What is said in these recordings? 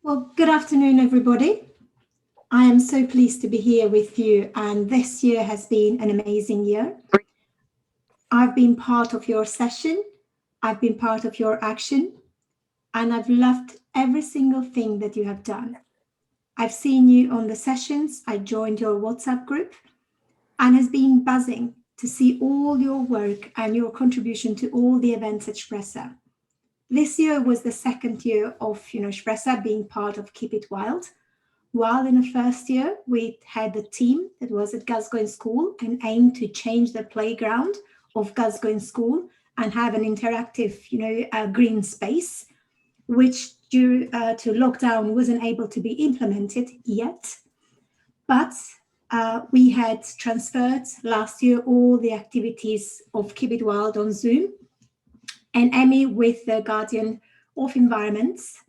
Well, good afternoon, everybody. I am so pleased to be here with you, and this year has been an amazing year. I've been part of your session, I've been part of your action, and I've loved every single thing that you have done. I've seen you on the sessions, I joined your WhatsApp group, and has been buzzing to see all your work and your contribution to all the events at Espressa. This year was the second year of Espressa being part of Keep It Wild. While in the first year, we had a team that was at Gascoigne School and aimed to change the playground of Gascoigne School and have an interactive, green space, which due to lockdown wasn't able to be implemented yet. But we had transferred last year all the activities of Keep It Wild on Zoom. And Emmy, with the Guardian of Environments,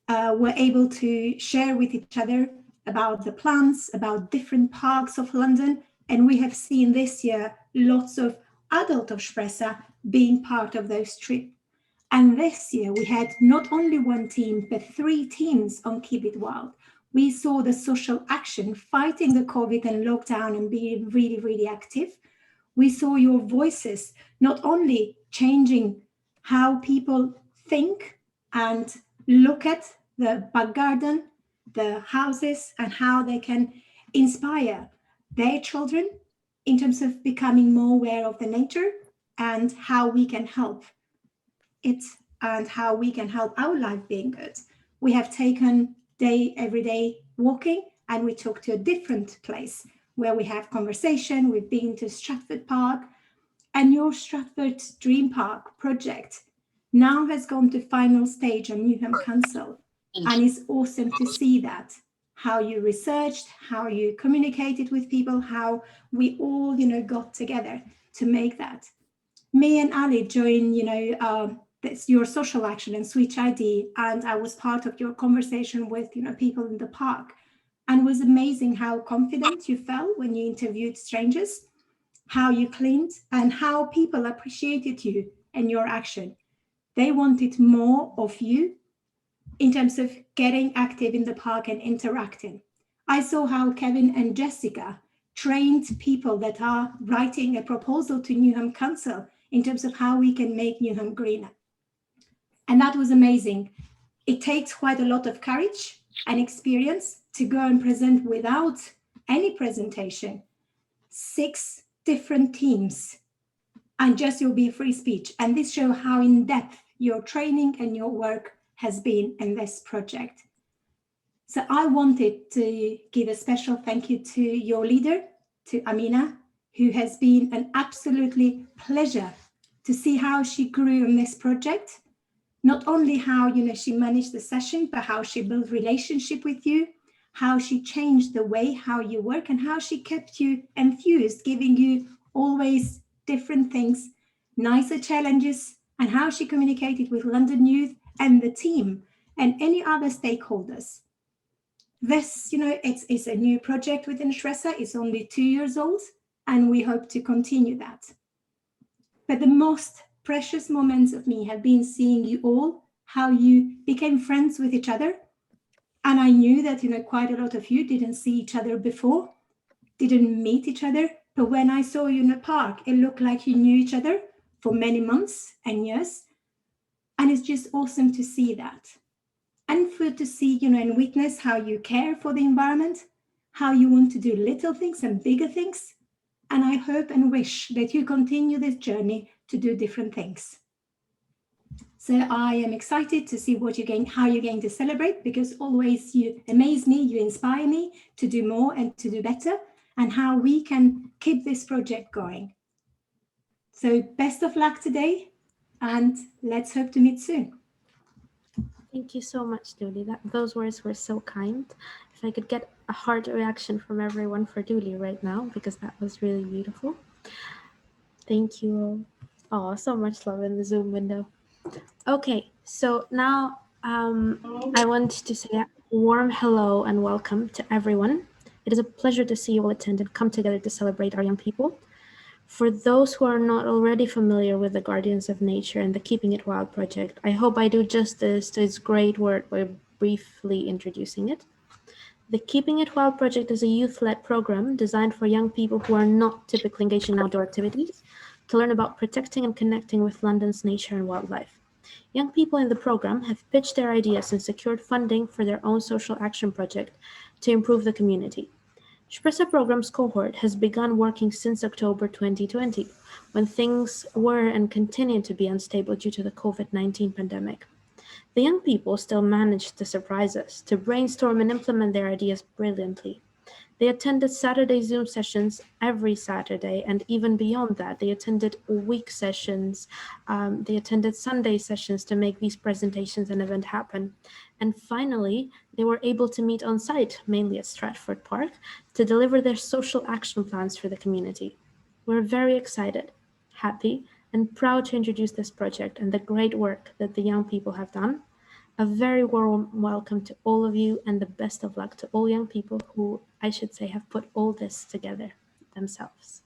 were able to share with each other about the plans, about different parks of London. And we have seen this year lots of adult of Espressa being part of those trips. And this year we had not only one team, but 3 teams on Keep It Wild. We saw the social action fighting the COVID and lockdown and being really, really active. We saw your voices not only changing how people think and look at the back garden, the houses, and how they can inspire their children in terms of becoming more aware of the nature and how we can help it and how we can help our life being good. We have taken everyday walking, and we took to a different place where we have conversation. We've been to Stratford Park, and your Stratford Dream Park project now has gone to final stage on Newham Council, and it's awesome to see that, how you researched, how you communicated with people, how we all got together to make that. Me and Ali joined your social action and Switch ID, and I was part of your conversation with people in the park, and it was amazing how confident you felt when you interviewed strangers, how you cleaned, and how people appreciated you and your action. They wanted more of you in terms of getting active in the park and interacting. I saw how Kevin and Jessica trained people that are writing a proposal to Newham Council in terms of how we can make Newham greener. And that was amazing. It takes quite a lot of courage and experience to go and present without any presentation 6 different teams, and just you'll be free speech. And this shows how in depth your training and your work has been in this project. So I wanted to give a special thank you to your leader, to Amina, who has been an absolutely pleasure to see how she grew in this project. Not only how she managed the session, but how she built relationship with you, how she changed the way how you work, and how she kept you enthused, giving you always different things, nicer challenges, and how she communicated with London Youth and the team and any other stakeholders. This, it's a new project within Espressa. It's only 2 years old, and we hope to continue that. But the most precious moments of me have been seeing you all, how you became friends with each other. And I knew that, quite a lot of you didn't see each other before, didn't meet each other. But when I saw you in the park, it looked like you knew each other for many months and years. And it's just awesome to see that. And to see, and witness how you care for the environment, how you want to do little things and bigger things. And I hope and wish that you continue this journey to do different things. So I am excited to see how you're going to celebrate, because always you amaze me, you inspire me to do more and to do better, and how we can keep this project going. So best of luck today, and let's hope to meet soon. Thank you so much, Dooley. Those words were so kind. If I could get a heart reaction from everyone for Dooley right now, because that was really beautiful. Thank you. Oh, so much love in the Zoom window. Okay, so now I want to say a warm hello and welcome to everyone. It is a pleasure to see you all attend and come together to celebrate our young people. For those who are not already familiar with the Guardians of Nature and the Keeping It Wild project, I hope I do justice to its great work by briefly introducing it. The Keeping It Wild project is a youth-led program designed for young people who are not typically engaged in outdoor activities to learn about protecting and connecting with London's nature and wildlife. Young people in the program have pitched their ideas and secured funding for their own social action project to improve the community. Shpressa program's cohort has begun working since October 2020, when things were and continue to be unstable due to the COVID-19 pandemic. The young people still managed to surprise us, to brainstorm and implement their ideas brilliantly. They attended Saturday Zoom sessions every Saturday, and even beyond that, they attended week sessions. They attended Sunday sessions to make these presentations and event happen. And finally, they were able to meet on site, mainly at Stratford Park, to deliver their social action plans for the community. We're very excited, happy, and proud to introduce this project and the great work that the young people have done. A very warm welcome to all of you, and the best of luck to all young people who, I should say, have put all this together themselves.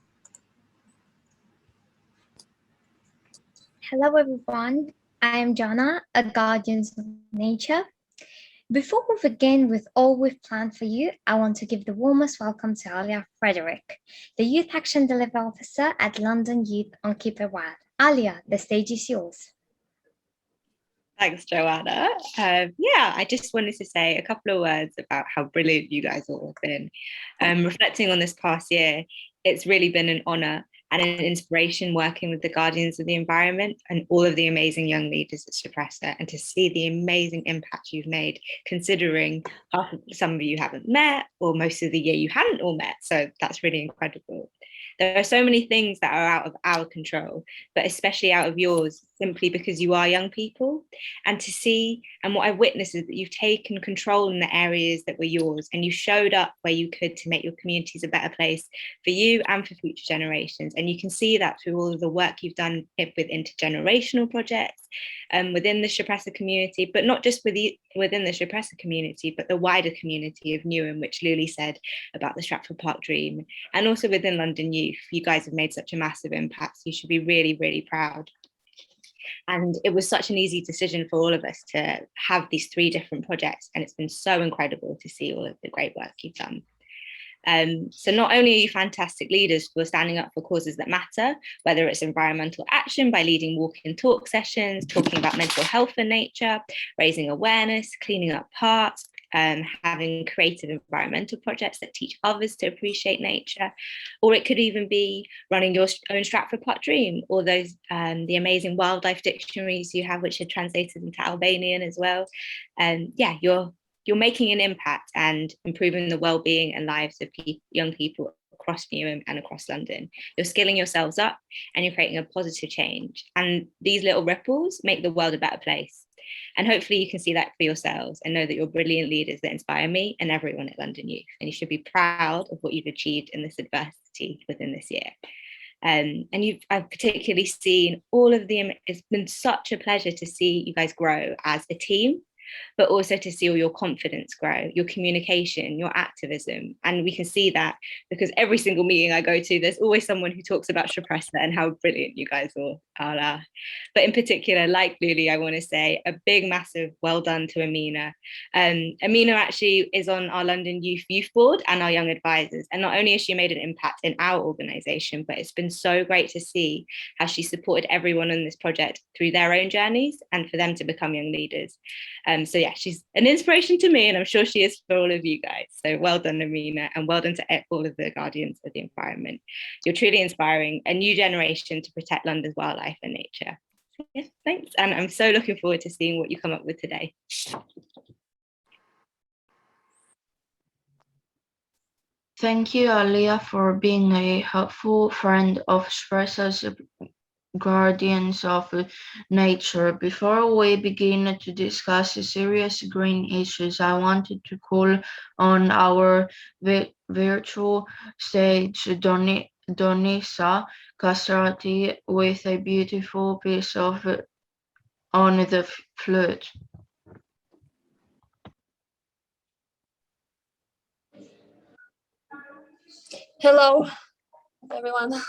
Hello everyone, I am Jana, a Guardian of Nature. Before we begin with all we've planned for you, I want to give the warmest welcome to Alia Frederick, the Youth Action Delivery Officer at London Youth on Keep It Wild. Alia, the stage is yours. Thanks, Joanna. I just wanted to say a couple of words about how brilliant you guys all have been. Reflecting on this past year, it's really been an honour and an inspiration working with the Guardians of the Environment and all of the amazing young leaders at Shpressa, and to see the amazing impact you've made, considering some of you haven't met, or most of the year you hadn't all met. So that's really incredible. There are so many things that are out of our control, but especially out of yours, simply because you are young people. And to see, and what I've witnessed is that you've taken control in the areas that were yours, and you showed up where you could to make your communities a better place for you and for future generations. And you can see that through all of the work you've done with intergenerational projects within the Shpressa community, but not just within the Shpressa community, but the wider community of Newham, which Luli said about the Stratford Park Dream, and also within London Youth. You guys have made such a massive impact. You should be really, really proud. And it was such an easy decision for all of us to have these 3 different projects. And it's been so incredible to see all of the great work you've done. So not only are you fantastic leaders who are standing up for causes that matter, whether it's environmental action by leading walk and talk sessions, talking about mental health and nature, raising awareness, cleaning up parks, having creative environmental projects that teach others to appreciate nature, or it could even be running your own Stratford Park Dream, or those the amazing wildlife dictionaries you have, which are translated into Albanian as well. You're making an impact and improving the well-being and lives of young people across Newham and across London. You're skilling yourselves up and you're creating a positive change. And these little ripples make the world a better place. And hopefully you can see that for yourselves and know that you're brilliant leaders that inspire me and everyone at London Youth. And you should be proud of what you've achieved in this adversity within this year. I've particularly seen all of the, it's been such a pleasure to see you guys grow as a team, but also to see all your confidence grow, your communication, your activism. And we can see that because every single meeting I go to, there's always someone who talks about Shpressa and how brilliant you guys all are. But in particular, like Luli, I want to say a big, massive well done to Amina. Amina actually is on our London Youth Board and our Young Advisors. And not only has she made an impact in our organisation, but it's been so great to see how she supported everyone on this project through their own journeys and for them to become young leaders. So yeah, she's an inspiration to me, and I'm sure she is for all of you guys. So well done, Amina, and well done to all of the Guardians of the Environment. You're truly inspiring a new generation to protect London's wildlife and nature. So, yeah, thanks, and I'm so looking forward to seeing what you come up with today. Thank you, Alia, for being a helpful friend of Shpressa's Guardians of Nature. Before we begin to discuss serious green issues, I wanted to call on our virtual stage Donisa Castrati with a beautiful piece of on the flute. Hello, everyone.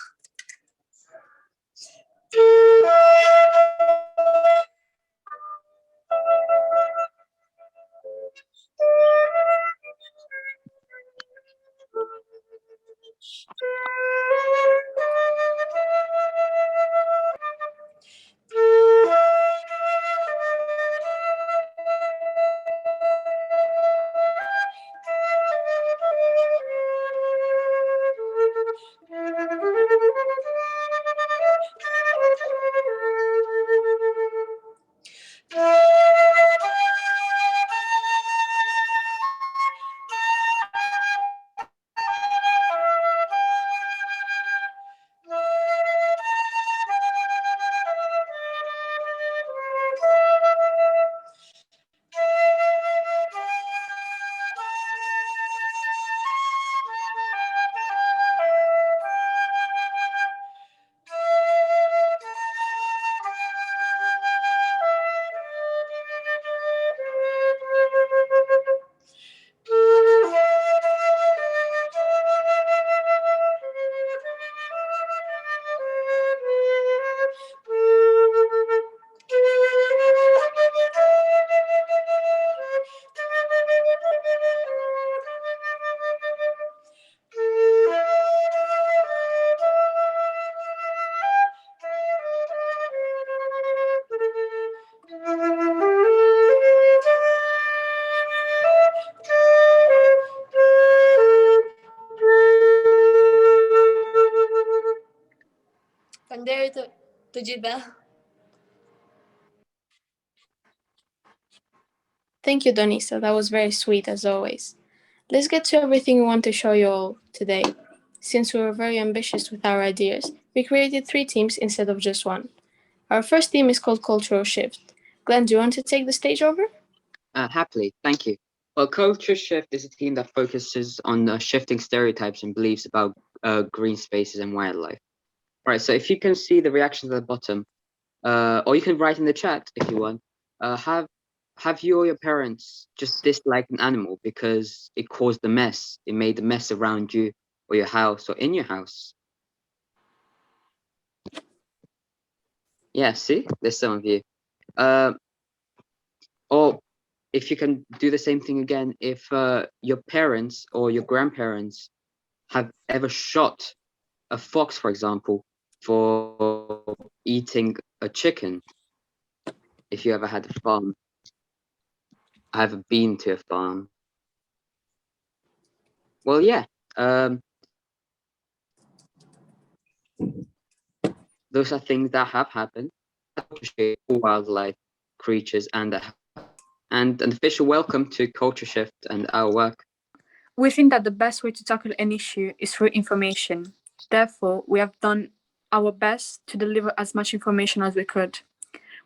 Mujida. Thank you, Donisa. That was very sweet as always. Let's get to everything we want to show you all today. Since we were very ambitious with our ideas, we created 3 teams instead of just one. Our first team is called Cultural Shift. Glenn, do you want to take the stage over? Happily, thank you. Well, Culture Shift is a team that focuses on shifting stereotypes and beliefs about green spaces and wildlife. Right, so if you can see the reactions at the bottom, or you can write in the chat if you want, have you or your parents just disliked an animal because it caused a mess? It made a mess around you or your house or in your house? Yeah, see, there's some of you. Or if you can do the same thing again, if your parents or your grandparents have ever shot a fox, for example, for eating a chicken. If you ever had a farm, I haven't been to a farm. Well, yeah, those are things that have happened. Wildlife, creatures, and an official welcome to Culture Shift and our work. We think that the best way to tackle an issue is through information. Therefore, we have done our best to deliver as much information as we could.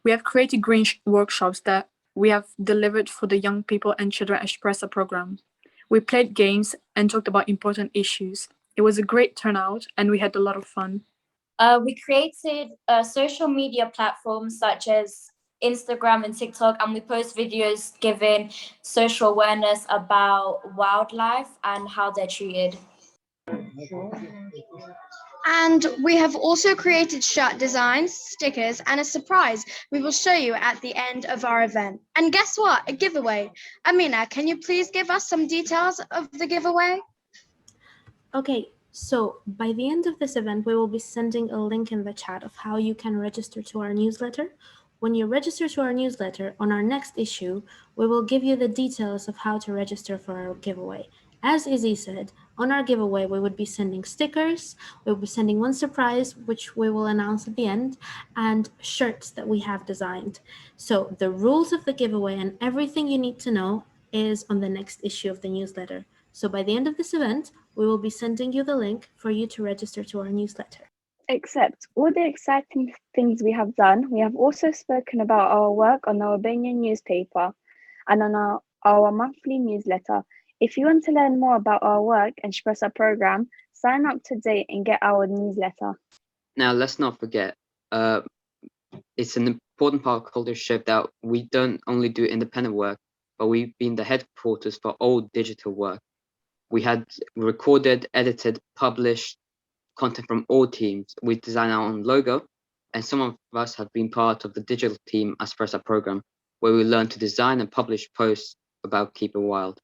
We have created green workshops that we have delivered for the Young People and Children Espresso program. We played games and talked about important issues. It was a great turnout and we had a lot of fun. We created social media platforms such as Instagram and TikTok, and we post videos giving social awareness about wildlife and how they're treated. And we have also created shirt designs, stickers, and a surprise we will show you at the end of our event. And guess what? A giveaway. Amina, can you please give us some details of the giveaway? Okay, so by the end of this event, we will be sending a link in the chat of how you can register to our newsletter. When you register to our newsletter, on our next issue, we will give you the details of how to register for our giveaway. As Izzy said, on our giveaway, we would be sending stickers, we'll be sending one surprise, which we will announce at the end, and shirts that we have designed. So the rules of the giveaway and everything you need to know is on the next issue of the newsletter. So by the end of this event, we will be sending you the link for you to register to our newsletter. Except all the exciting things we have done, we have also spoken about our work on the Albanian newspaper and on our monthly newsletter. If you want to learn more about our work and Espresso program, sign up today and get our newsletter. Now, let's not forget, it's an important part of Culture Shift that we don't only do independent work, but we've been the headquarters for all digital work. We had recorded, edited, published content from all teams. We designed our own logo, and some of us have been part of the digital team Espresso program, where we learned to design and publish posts about keeping wild.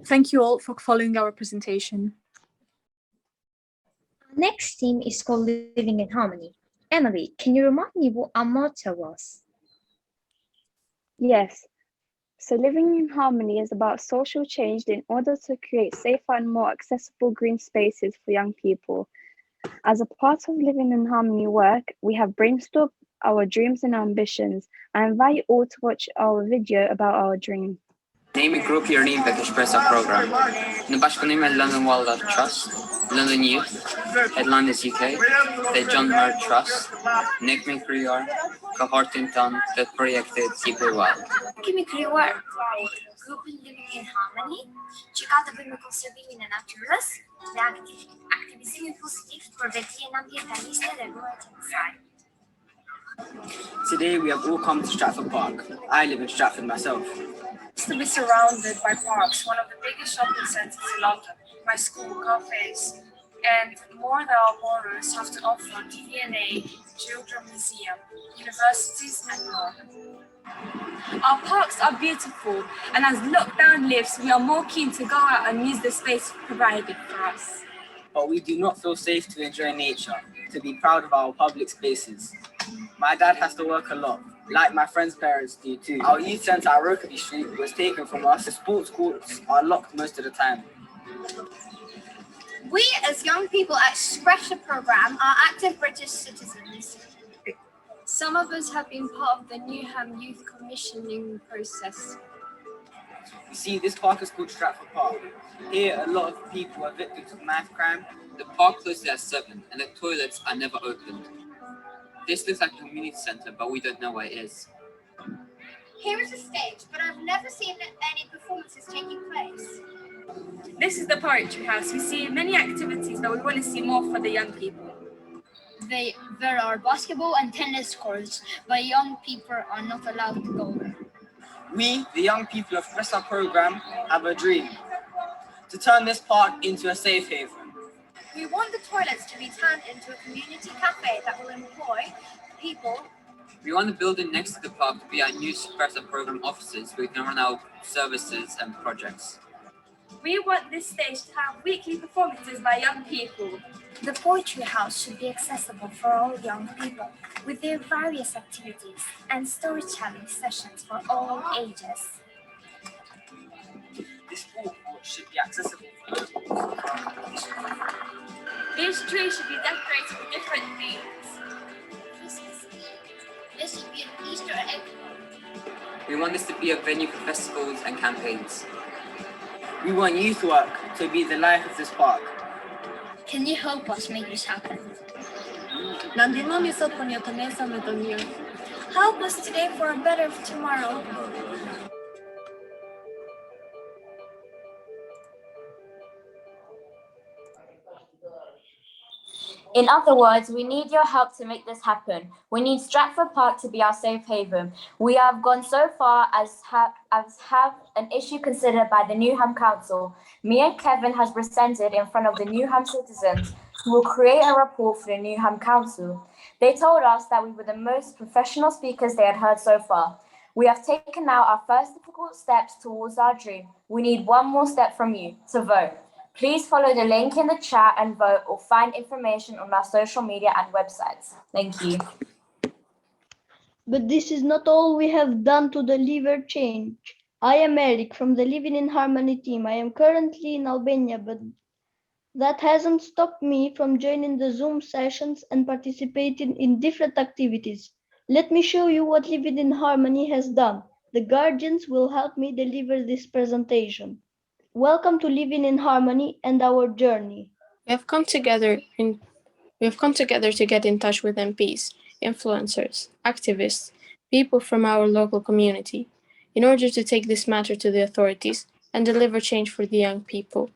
Thank you all for following our presentation. Our next team is called Living in Harmony. Emily, can you remind me what our motto was? Yes. So Living in Harmony is about social change in order to create safer and more accessible green spaces for young people. As a part of Living in Harmony work, we have brainstormed our dreams and ambitions. I invite you all to watch our video about our dream. Name a group your name that Espresso program. Në bashkëpunim me London Wildlife Trust, London Youth, Headlanders UK, dhe John Muir Trust, ne kemi krijuar kohortin tonë të projektit Keep It Wild. Kemi krijuar grupin Living in Harmony, që ka të bëjë me konservimin e natyrës dhe aktivizimin pozitiv për vetëdijën ambientaliste dhe ruajtjen e saj. Today we have all come to Stratford Park. I live in Stratford myself. To be surrounded by parks, one of the biggest shopping centers in London, by school cafes, and more that our borders have to offer to V&A, Children's Museum, universities, and more. Our parks are beautiful, and as lockdown lifts, we are more keen to go out and use the space provided for us. But we do not feel safe to enjoy nature, to be proud of our public spaces. My dad has to work a lot, like my friends' parents do too. Our youth centre at Rokeby Street was taken from us. The sports courts are locked most of the time. We, as young people at Espresso program, are active British citizens. Some of us have been part of the Newham Youth Commissioning process. You see, this park is called Stratford Park. Here, a lot of people are victims of knife crime. The park closes at 7 and the toilets are never opened. This looks like a community centre, but we don't know where it is. Here is a stage, but I've never seen any performances taking place. This is the poetry house. We see many activities, but we want to see more for the young people. There are basketball and tennis courts, but young people are not allowed to go there. We, the young people of Express Program, have a dream to turn this park into a safe haven. We want the toilets to be turned into a community cafe that will employ people. We want the building next to the park to be our new Express Program offices where we can run our services and projects. We want this stage to have weekly performances by young people. The poetry house should be accessible for all young people, with their various activities and storytelling sessions for all ages. This walk should be accessible for locals. This tree should be decorated with different themes. Christmas Eve. This should be an Easter egg hunt. We want this to be a venue for festivals and campaigns. We want youth work to be the life of this park. Can you help us make this happen? Help us today for a better tomorrow. In other words, we need your help to make this happen. We need Stratford Park to be our safe haven. We have gone so far as have an issue considered by the Newham Council. Me and Kevin has presented in front of the Newham citizens who will create a report for the Newham Council. They told us that we were the most professional speakers they had heard so far. We have taken now our first difficult steps towards our dream. We need one more step from you, to vote. Please follow the link in the chat and vote, or find information on our social media and websites. Thank you. But this is not all we have done to deliver change. I am Eric from the Living in Harmony team. I am currently in Albania, but that hasn't stopped me from joining the Zoom sessions and participating in different activities. Let me show you what Living in Harmony has done. The guardians will help me deliver this presentation. Welcome to Living in Harmony and our journey. We have come together to get in touch with MPs, influencers, activists, people from our local community, in order to take this matter to the authorities and deliver change for the young people.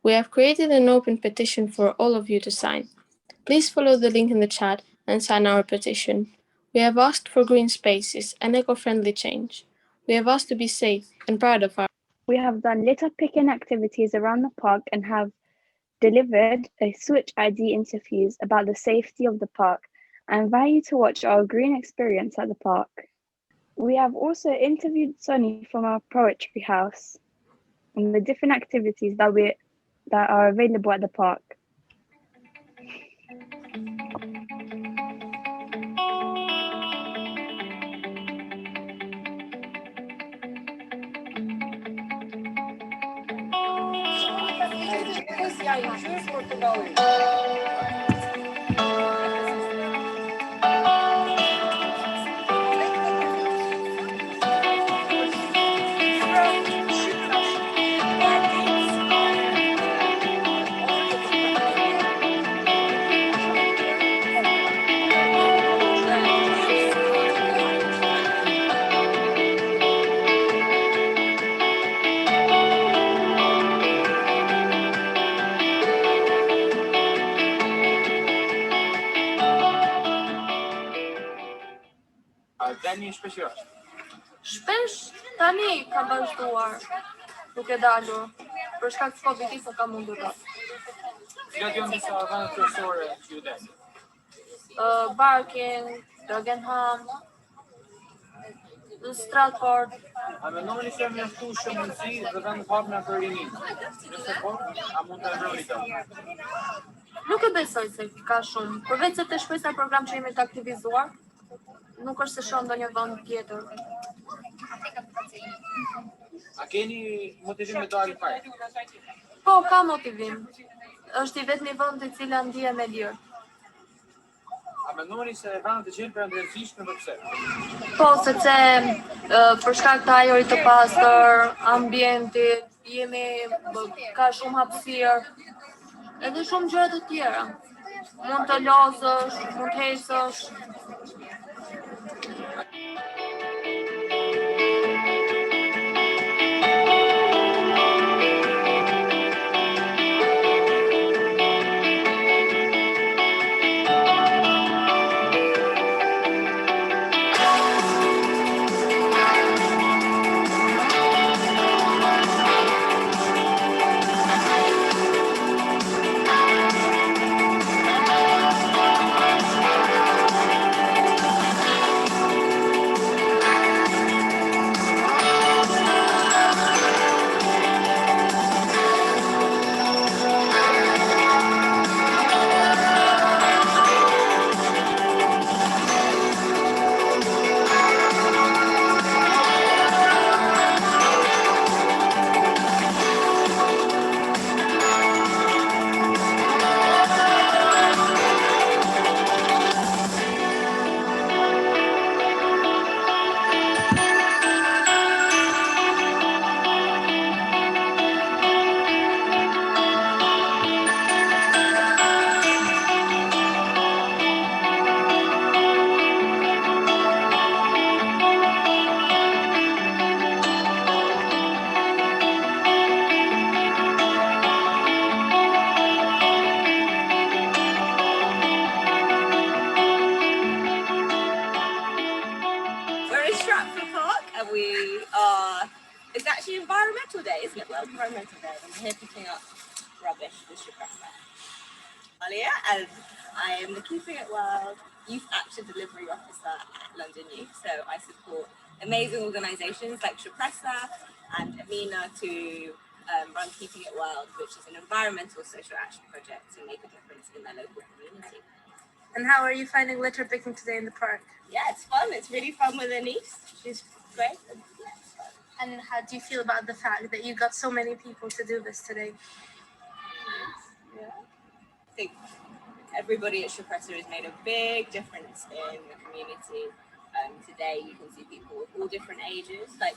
We have created an open petition for all of you to sign. Please follow the link in the chat and sign our petition. We have asked for green spaces and eco-friendly change. We have asked to be safe and proud of our. We have done litter picking activities around the park and have delivered a Switch ID interviews about the safety of the park. I invite you to watch our green experience at the park. We have also interviewed Sonny from our poetry house and the different activities that are available at the park. Shpesh tani ka vazhduar duke dalur për shkak të Covidit se ka mundur rreth. Cilat janë disa vende kryesore qytet? Barking, Dagenham, Stratford. A mendoni se mjaftueshëm mundësi dhe vend hapna për rinin? Nëse po, a mund të emëroni të? Nuk e besoj se ka shumë. Përveç se të shpresar program që jemi të aktivizuar, nuk është se shoh ndonjë vend tjetër. A keni motivim me dalë fare? Po, ka motivim. Është I vetmi vend I cili ndihem e lirë. A mendoni se vendet të gjithë për ndërgjegjësisht në pse? Po, sepse për shkak të ajrit të pastër, ambientit, ka shumë hapësirë, edhe shumë gjëra të tjera. Mund të lozësh, mund të hecësh. It's actually Environmental Day, isn't it? Well, Environmental Day. I'm here picking up rubbish with Shapressa. Alia, and I am the Keeping It World Youth Action Delivery Officer at London Youth. So I support amazing organisations like Shapressa and Amina to run Keeping It World, which is an environmental social action project to make a difference in their local community. And how are you finding litter picking today in the park? Yeah, it's fun. It's really fun with Anise. She's great. And how do you feel about the fact that you got so many people to do this today? Yeah. I think everybody at Shapressa has made a big difference in the community. Today you can see people with all different ages. Like,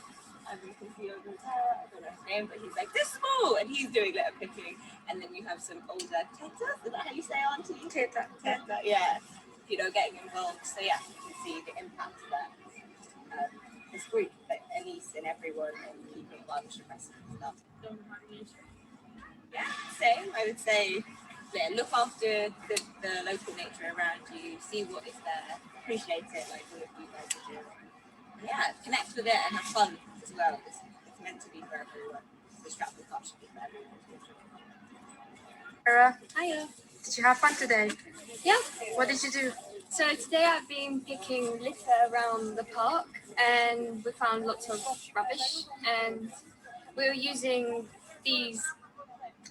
as you can see over there, I don't know his name, but he's like this small and he's doing litter picking. And then you have some older tetas, is that how you say auntie? Teta. Yeah. You know, getting involved. So yeah, you can see the impact that this group, like Anise and everyone, and Keeping It Wild Shapressa and stuff. Yeah, same. I would say, yeah, look after the local nature around you, see what is there, appreciate it like all of you guys are doing. Yeah, connect with it and have fun as well. It's meant to be for everyone. The Stratford Park should be for everyone. Sarah, Hiya. did you have fun today? Yeah. What did you do? So today I've been picking litter around the park and we found lots of rubbish and we were using these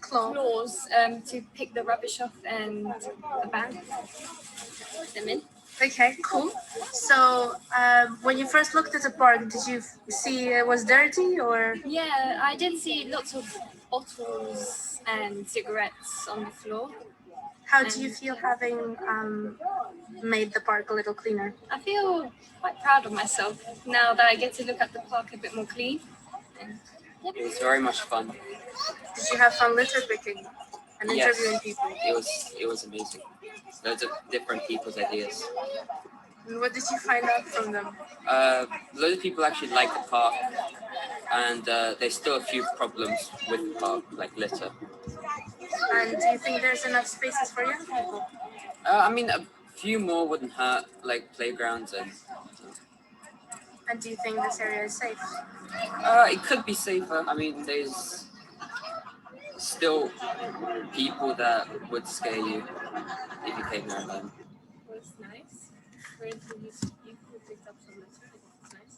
claws to pick the rubbish off and the bag them in. Okay, cool. So when you first looked at the park, did you see it was dirty or? Yeah, I did see lots of bottles and cigarettes on the floor. How do you feel having made the park a little cleaner? I feel quite proud of myself now that I get to look at the park a bit more clean. And, yeah. It was very much fun. Did you have fun litter picking and interviewing people? It was amazing. Loads of different people's ideas. And what did you find out from them? Loads of people actually like the park, and there's still a few problems with the park, like litter. And do you think there's enough spaces for young people? I mean, a few more wouldn't hurt, like playgrounds and. And do you think this area is safe? It could be safer. I mean, there's still people that would scare you if you came near them. It was nice. We picked up some litter. It was nice.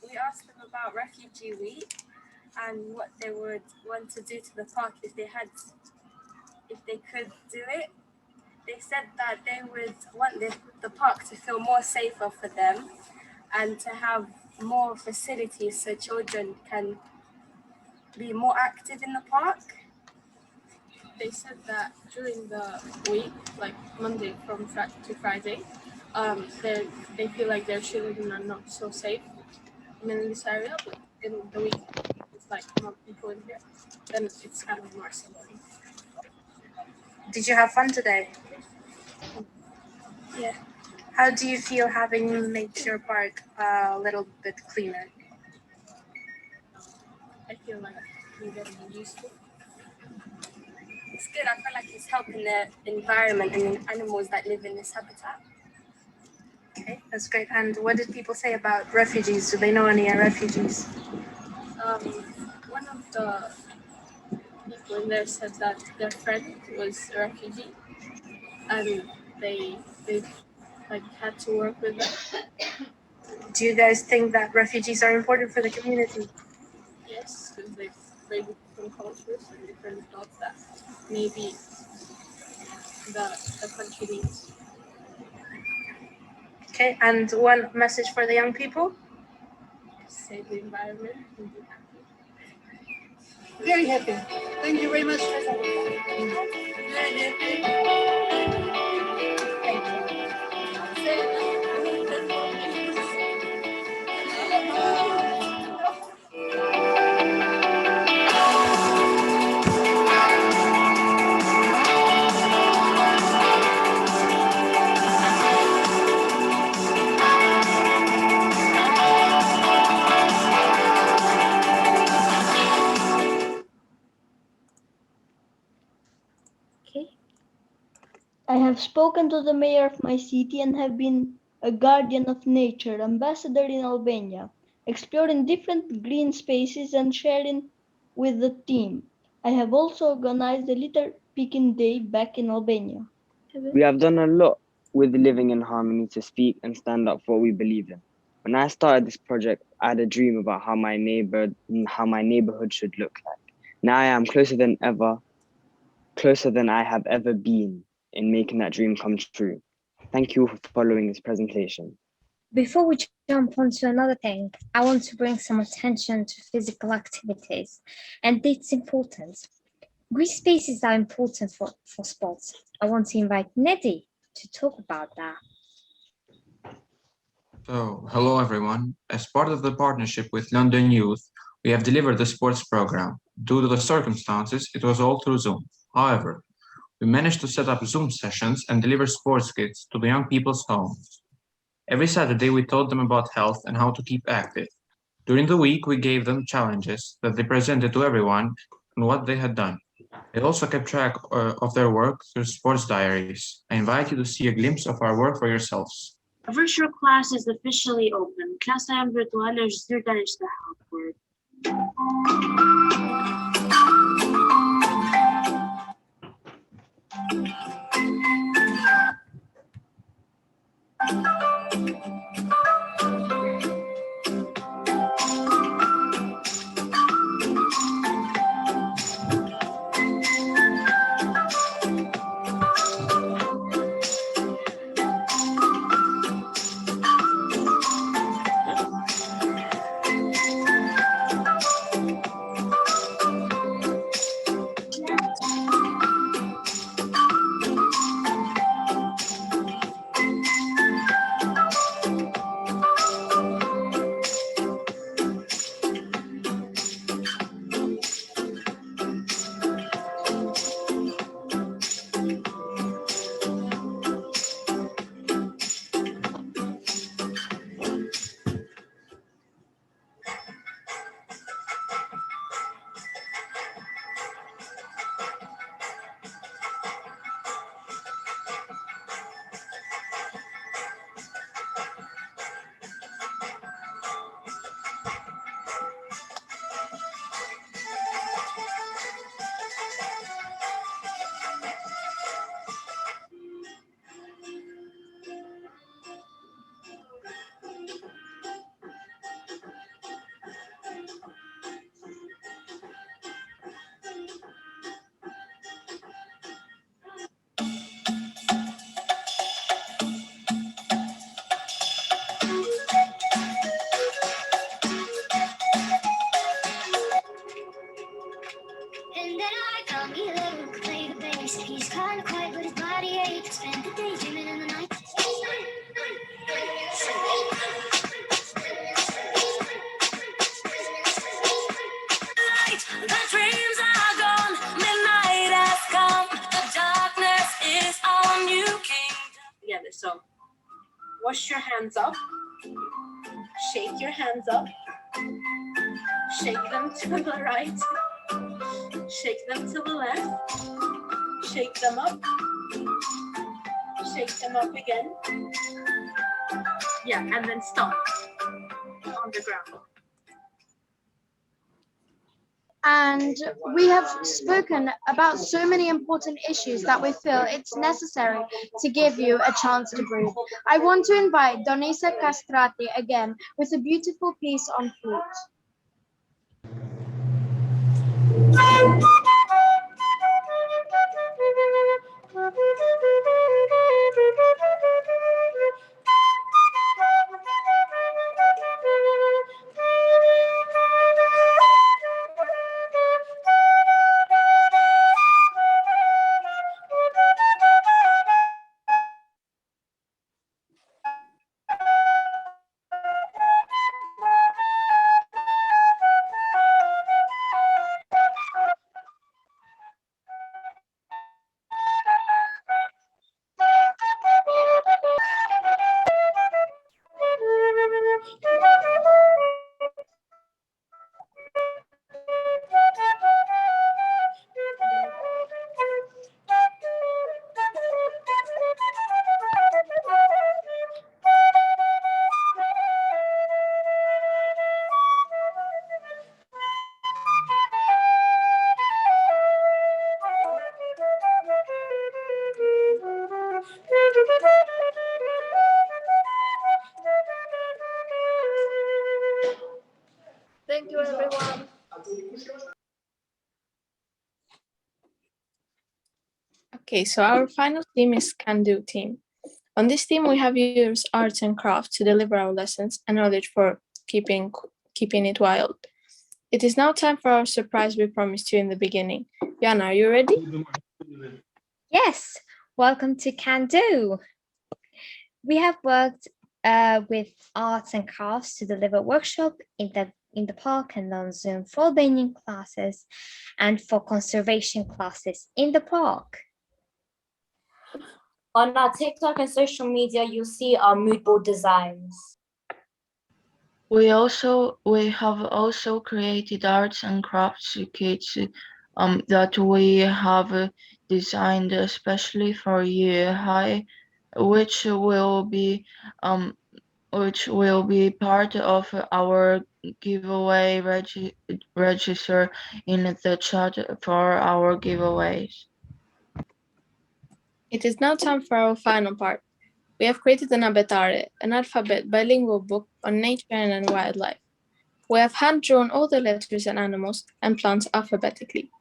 We asked them about Refugee Week and what they would want to do to the park if they could do it. They said that they would want the park to feel more safer for them and to have more facilities so children can be more active in the park. they said that during the week, like Monday to Friday, they feel like their children are not so safe in this area, but in the week it's like more people in here, then it's kind of more similar. Did you have fun today? Yeah. How do you feel having made your park a little bit cleaner? I feel like we're getting used to it. It's good. I feel like it's helping the environment and the animals that live in this habitat. Okay, that's great. And what did people say about refugees? Do they know any refugees? One of the people in there said that their friend was a refugee, and they like had to work with them. Do you guys think that refugees are important for the community? Yes, because they bring different cultures and different thoughts that maybe the country needs. Okay, and one message for the young people? Save the environment and be happy. Very happy. Thank you very much. Okay. I have spoken to the mayor of my city and have been a guardian of nature, ambassador in Albania, exploring different green spaces and sharing with the team. I have also organized a litter picking day back in Albania. We have done a lot with living in harmony to speak and stand up for what we believe in. When I started this project, I had a dream about how my neighborhood should look like. Now I am closer than ever, closer than I have ever been in making that dream come true. Thank you for following this presentation. Before we jump on to another thing, I want to bring some attention to physical activities and its importance. Green spaces are important for sports. I want to invite Neddy to talk about that. So, hello everyone. As part of the partnership with London Youth, we have delivered the sports program. Due to the circumstances, it was all through Zoom. However, we managed to set up Zoom sessions and deliver sports kits to the young people's homes. Every Saturday, we taught them about health and how to keep active. During the week, we gave them challenges that they presented to everyone and what they had done. They also kept track of their work through sports diaries. I invite you to see a glimpse of our work for yourselves. Virtual class is officially open. Klasa virtuală është zyrtarisht e hapur. hands up. Shake your hands up. Shake them to the right. Shake them to the left. Shake them up. Shake them up again. Yeah, and then stop on the ground. And we have spoken about so many important issues that we feel it's necessary to give you a chance to breathe. I want to invite Donisa Castrati again with a beautiful piece on flute. Thank you, everyone. Okay, so our final team is Can Do team. On this team, we have used arts and crafts to deliver our lessons and knowledge for keeping it wild. It is now time for our surprise we promised you in the beginning. Jana, are you ready? Yes, welcome to Can Do. We have worked with arts and crafts to deliver workshop in the park and on Zoom for Albanian classes and for conservation classes in the park. On our TikTok and social media, you'll see our mood board designs. We have also created arts and crafts kits that we have designed especially for year high, which will be part of our giveaway register in the chat for our giveaways. It is now time for our final part. We have created an abetare, an alphabet bilingual book on nature and wildlife. We have hand-drawn all the letters and animals and plants alphabetically.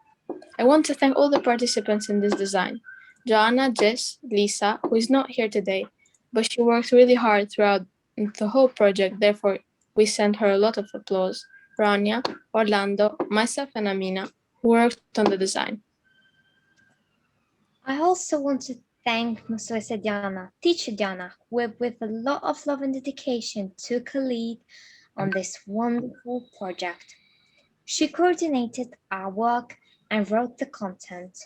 I want to thank all the participants in this design. Joanna, Jess, Lisa, who is not here today, but she worked really hard throughout the whole project, therefore we send her a lot of applause. Rania, Orlando, myself and Amina, who worked on the design. I also want to thank Professor Diana, teacher Diana, who with a lot of love and dedication took a lead on this wonderful project. She coordinated our work and wrote the content.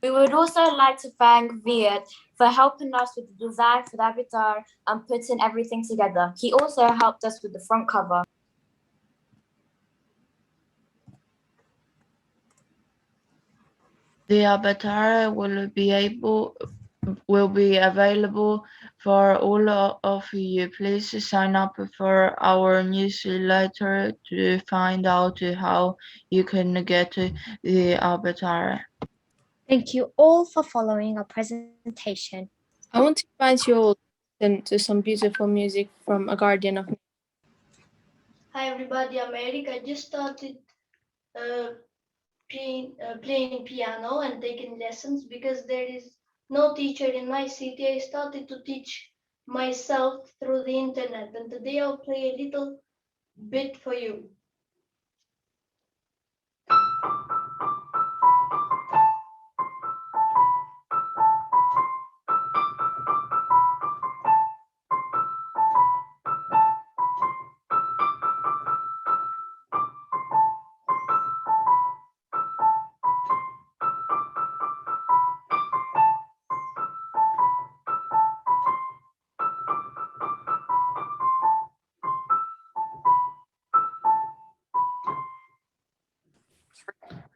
We would also like to thank Viet for helping us with the design for the avatar and putting everything together. He also helped us with the front cover. The avatar will be available for all of you. Please sign up for our newsletter to find out how you can get the avatar. Thank you all for following our presentation. I want to invite you all to listen to some beautiful music from A Guardian of Nature. Hi everybody, I'm Eric. I just started playing piano and taking lessons because there is no teacher in my city. I started to teach myself through the internet, and today I'll play a little bit for you.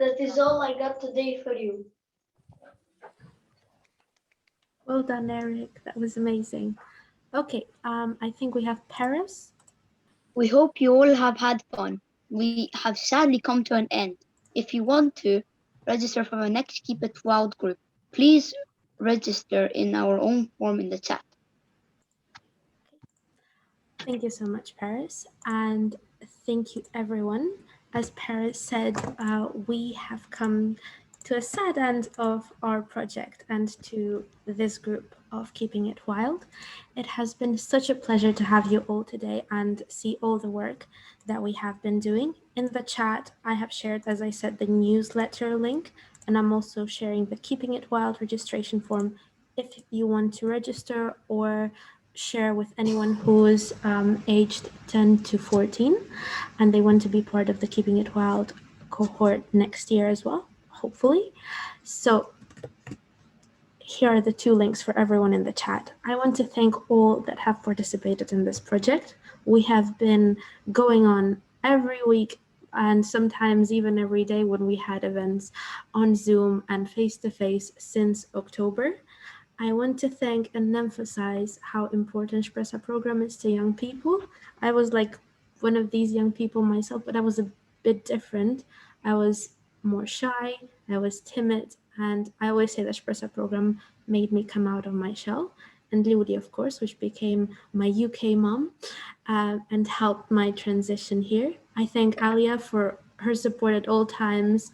That is all I got today for you. Well done, Eric. That was amazing. Okay, I think we have Paris. We hope you all have had fun. We have sadly come to an end. If you want to register for our next Keep It Wild group, please register in our own form in the chat. Thank you so much, Paris. And thank you, everyone. As Paris said, we have come to a sad end of our project and to this group of Keeping It Wild. It has been such a pleasure to have you all today and see all the work that we have been doing. In the chat, I have shared, as I said, the newsletter link, and I'm also sharing the Keeping It Wild registration form if you want to register or share with anyone who is aged 10 to 14 and they want to be part of the Keeping It Wild cohort next year as well, hopefully. So here are the two links for everyone in the chat. I want to thank all that have participated in this project. We have been going on every week and sometimes even every day when we had events on Zoom and face-to-face since October. I want to thank and emphasize how important Espresso program is to young people. I was like one of these young people myself, but I was a bit different. I was more shy, I was timid, and I always say the Espresso program made me come out of my shell. And Ludi, of course, which became my UK mom and helped my transition here. I thank Alia for her support at all times.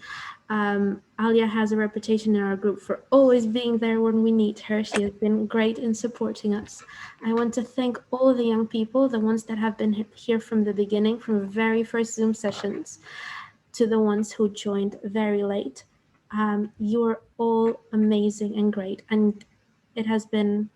Alia has a reputation in our group for always being there when we need her. She has been great in supporting us. I want to thank all the young people, the ones that have been here from the beginning, from the very first Zoom sessions, to the ones who joined very late. You're all amazing and great, and it has been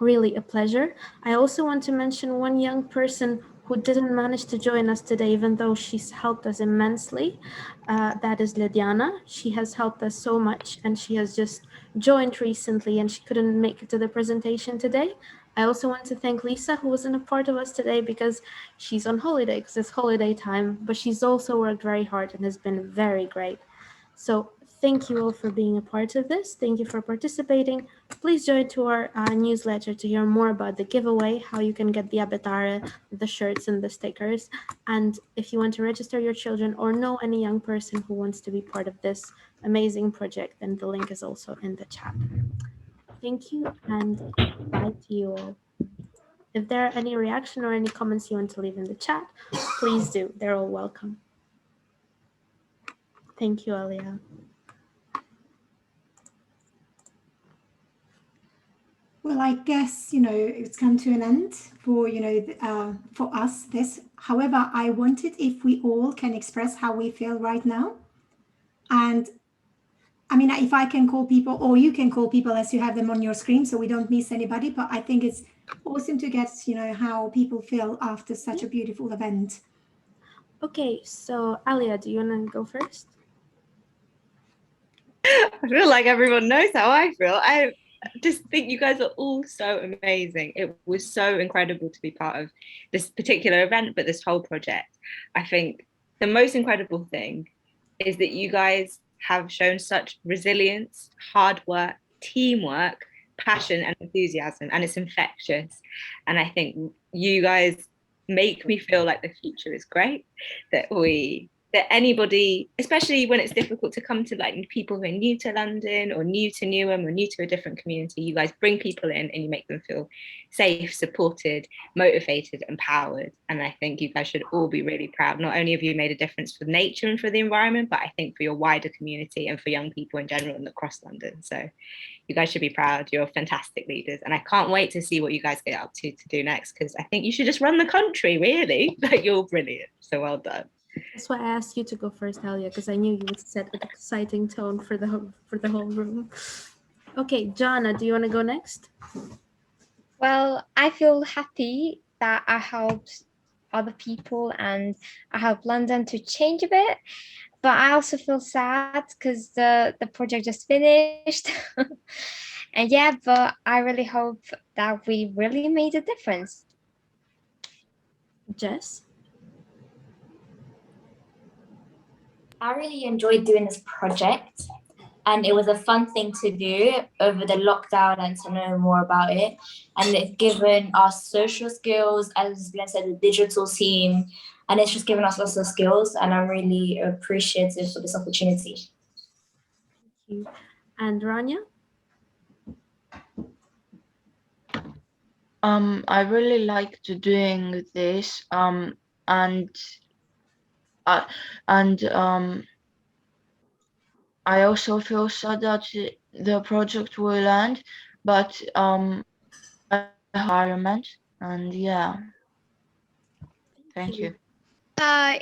really a pleasure. I also want to mention one young person who didn't manage to join us today, even though she's helped us immensely. That is Lydiana. She has helped us so much, and she has just joined recently, and she couldn't make it to the presentation today. I also want to thank Lisa, who wasn't a part of us today because she's on holiday, because it's holiday time, but she's also worked very hard and has been very great. So thank you all for being a part of this. Thank you for participating. Please join to our newsletter to hear more about the giveaway, how you can get the abatare, the shirts and the stickers. And if you want to register your children or know any young person who wants to be part of this amazing project, then the link is also in the chat. Thank you and bye to you all. If there are any reaction or any comments you want to leave in the chat, please do. They're all welcome. Thank you, Alia. Well, I guess, it's come to an end for, for us, this. However, I wanted if we all can express how we feel right now. And I mean, if I can call people or you can call people as you have them on your screen so we don't miss anybody. But I think it's awesome to get, how people feel after such a beautiful event. Okay, so Alia, do you want to go first? I feel like everyone knows how I feel. I just think you guys are all so amazing. It was so incredible to be part of this particular event, but this whole project. I think the most incredible thing is that you guys have shown such resilience, hard work, teamwork, passion, and enthusiasm, and it's infectious. And I think you guys make me feel like the future is great, that anybody, especially when it's difficult to come to like people who are new to London or new to Newham or new to a different community, you guys bring people in and you make them feel safe, supported, motivated, empowered. And I think you guys should all be really proud. Not only have you made a difference for nature and for the environment, but I think for your wider community and for young people in general and across London. So you guys should be proud. You're fantastic leaders. And I can't wait to see what you guys get up to do next, because I think you should just run the country, really. Like, you're brilliant. So well done. That's why I asked you to go first, Alia, because I knew you would set an exciting tone for the whole room. Okay, Jana, do you want to go next? Well, I feel happy that I helped other people and I helped London to change a bit. But I also feel sad because the project just finished. And yeah, but I really hope that we really made a difference. Jess? I really enjoyed doing this project, and it was a fun thing to do over the lockdown and to know more about it. And it's given us social skills, as Glenn said, the digital team, and it's just given us lots of skills, and I'm really appreciative for this opportunity. Thank you. And Rania? I really liked doing this, and I also feel sad that the project will end, but I environment, and yeah, thank you.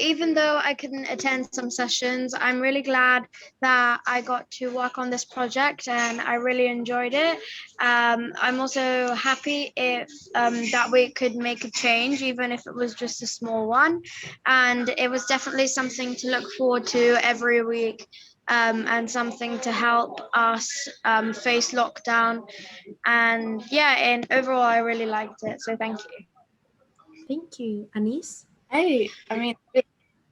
Even though I couldn't attend some sessions, I'm really glad that I got to work on this project and I really enjoyed it. I'm also happy if that we could make a change, even if it was just a small one. And it was definitely something to look forward to every week, and something to help us face lockdown. And yeah, and overall, I really liked it. So thank you. Thank you. Anis? I mean,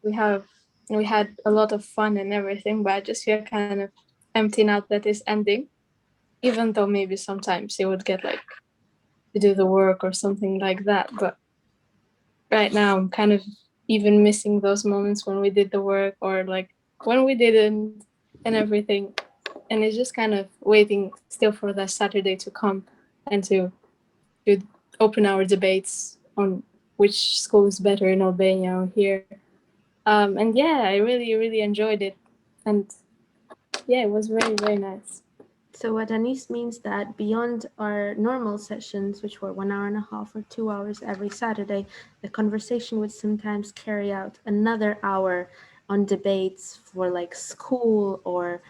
we had a lot of fun and everything, but I just feel kind of empty now that it's ending. Even though maybe sometimes you would get like to do the work or something like that, but right now I'm kind of even missing those moments when we did the work or like when we didn't and everything. And it's just kind of waiting still for that Saturday to come and to open our debates on which school is better in Albania or here. And yeah, I really, really enjoyed it. And yeah, it was very, very nice. So what Anis means that beyond our normal sessions, which were 1 hour and a half or 2 hours every Saturday, the conversation would sometimes carry out another hour on debates for like school or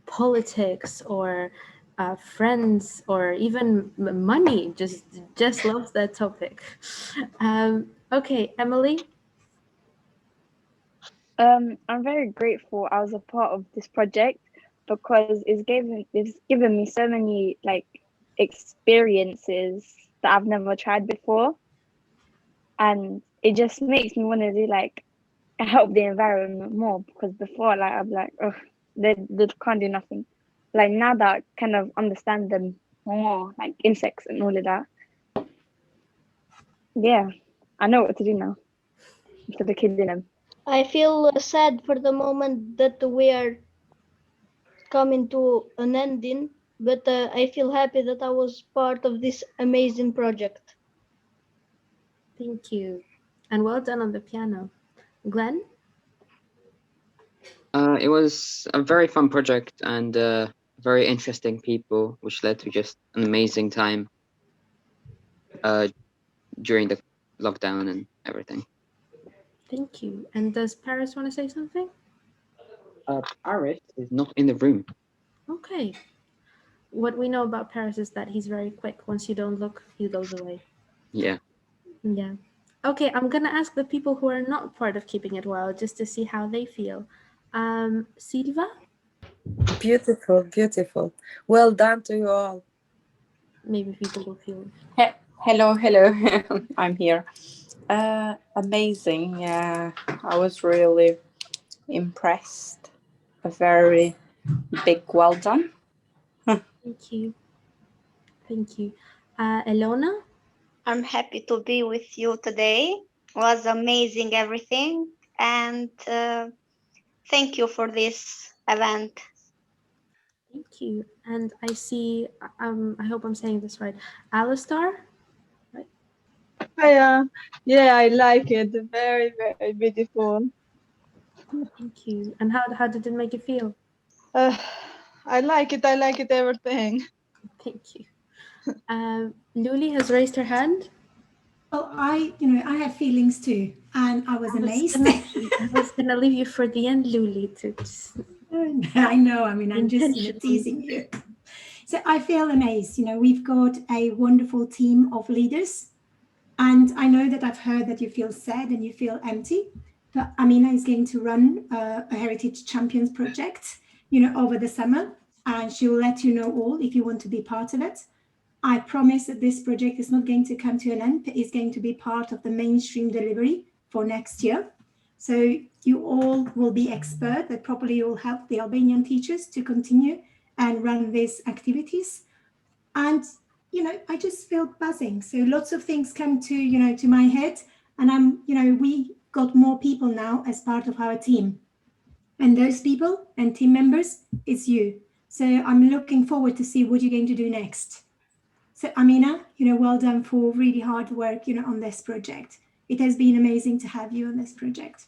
politics or friends or even money. Just loves that topic. Okay, Emily. I'm very grateful I was a part of this project because it's given me so many like experiences that I've never tried before, and it just makes me want to do like help the environment more, because before like I'm like, oh, they can't do nothing. Like now that I kind of understand them more, like insects and all of that, yeah, I know what to do now instead of killing them. I feel sad for the moment that we are coming to an ending, but I feel happy that I was part of this amazing project. Thank you. And well done on the piano. Glenn? It was a very fun project and very interesting people, which led to just an amazing time during the lockdown and everything. Thank you. And does Paris want to say something? Paris is not in the room. Okay. What we know about Paris is that he's very quick. Once you don't look, he goes away. Yeah. Yeah. Okay, I'm gonna ask the people who are not part of Keeping It Wild just to see how they feel. Silva? Beautiful, beautiful. Well done to you all. Maybe people will feel. Hello. I'm here. Amazing. Yeah, I was really impressed. A very big well done. Thank you. Thank you. Elona? I'm happy to be with you today. It was amazing everything, and thank you for this event. Thank you. And I see, I hope I'm saying this right, Alistar? Yeah, I like it. Very, very beautiful. Thank you. And how did it make you feel? I like it. I like it, everything. Thank you. Luli has raised her hand. Well, I have feelings too, and I was amazed. I was gonna leave you for the end, Luli. I know. I mean, I'm just teasing you. So I feel amazed. We've got a wonderful team of leaders, and I know that I've heard that you feel sad and you feel empty. But Amina is going to run a Heritage Champions project, over the summer, and she will let you know all if you want to be part of it. I promise that this project is not going to come to an end. It is going to be part of the mainstream delivery for next year. So you all will be expert, that probably will help the Albanian teachers to continue and run these activities. And, you know, I just feel buzzing. So lots of things come to, you know, to my head, and we got more people now as part of our team. And those people and team members is you. So I'm looking forward to see what you're going to do next. So Amina, well done for really hard work, on this project. It has been amazing to have you on this project.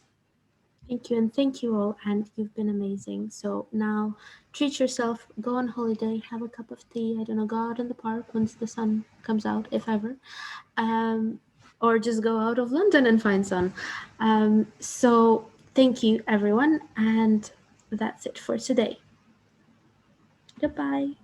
Thank you, and thank you all, and you've been amazing. So now treat yourself, go on holiday, have a cup of tea, I don't know, go out in the park once the sun comes out, if ever, or just go out of London and find sun. So thank you, everyone, and that's it for today. Goodbye.